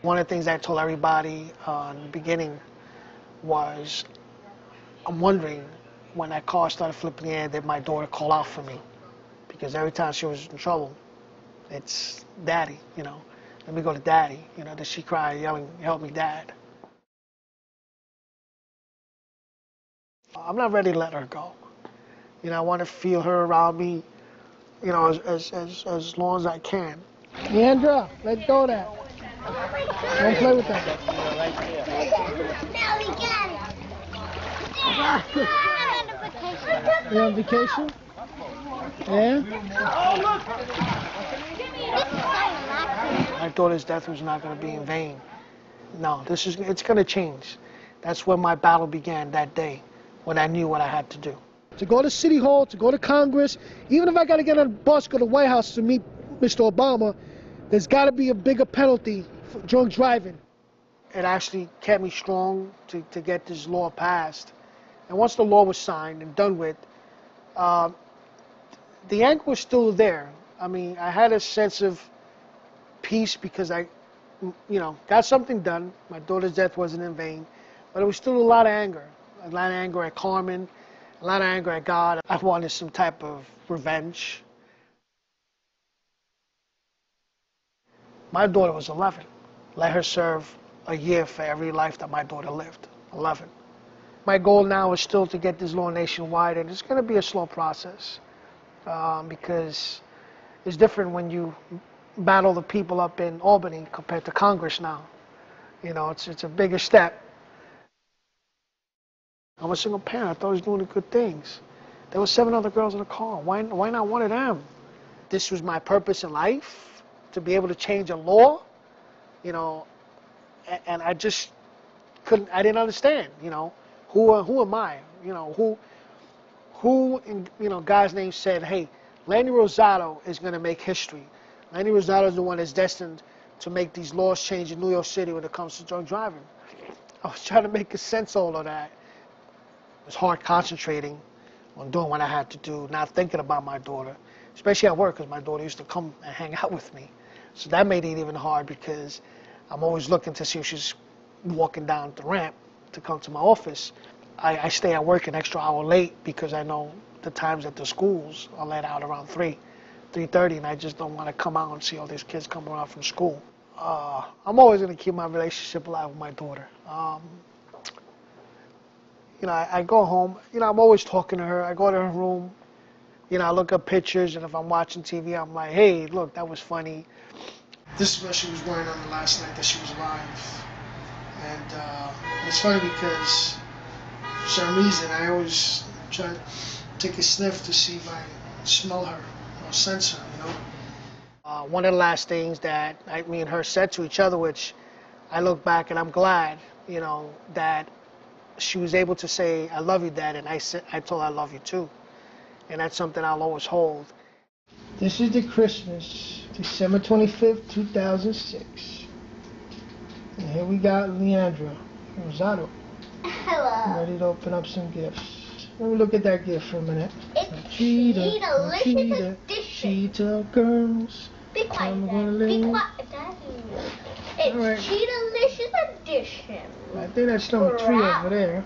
One of the things I told everybody in the beginning was, I'm wondering when that car started flipping in the air, did my daughter call out for me? Because every time she was in trouble, it's daddy, let me go to daddy. Did she cry yelling, help me, dad? I'm not ready to let her go. I want to feel her around me, as long as I can. Leandra, let go of that. Don't play with that. Now we got it. You on vacation? Yeah? My daughter's death was not going to be in vain. No, it's going to change. That's when my battle began that day, when I knew what I had to do. To go to City Hall, to go to Congress, even if I got to get on a bus, go to the White House to meet Mr. Obama, there's got to be a bigger penalty for drunk driving. It actually kept me strong to get this law passed. And once the law was signed and done with, the anger was still there. I mean, I had a sense of peace because I, got something done. My daughter's death wasn't in vain, but it was still a lot of anger. A lot of anger at Carmen, a lot of anger at God. I wanted some type of revenge. My daughter was 11. Let her serve a year for every life that my daughter lived. 11. My goal now is still to get this law nationwide, and it's going to be a slow process because it's different when you battle the people up in Albany compared to Congress now. It's a bigger step. I'm a single parent. I thought I was doing the good things. There were 7 other girls in the car. Why not one of them? This was my purpose in life, to be able to change a law, and I just I didn't understand, who am I? Who in God's name said, hey, Lenny Rosado is going to make history. Lenny Rosado is the one that's destined to make these laws change in New York City when it comes to drunk driving. I was trying to make a sense of all of that. It was hard concentrating on doing what I had to do, not thinking about my daughter, especially at work, because my daughter used to come and hang out with me. So that made it even hard because I'm always looking to see if she's walking down the ramp to come to my office. I stay at work an extra hour late because I know the times at the schools are let out around 3:30, and I just don't want to come out and see all these kids coming around from school. I'm always going to keep my relationship alive with my daughter. I go home, I'm always talking to her. I go to her room, I look up pictures, and if I'm watching TV, I'm like, hey, look, that was funny. This is what she was wearing on the last night that she was alive. And it's funny because for some reason I always try to take a sniff to see if I smell her or sense her, One of the last things that me and her said to each other, which I look back and I'm glad, that she was able to say, I love you, Dad, and I told her I love you too. And that's something I'll always hold. This is the Christmas, December 25th, 2006. And here we got Leandra Rosado. Hello. Ready to open up some gifts. Let me look at that gift for a minute. It's Cheetah girls. Be quiet, Daddy. Be quiet, Daddy. It's Cheetah-licious edition. I think that's number 3 over there.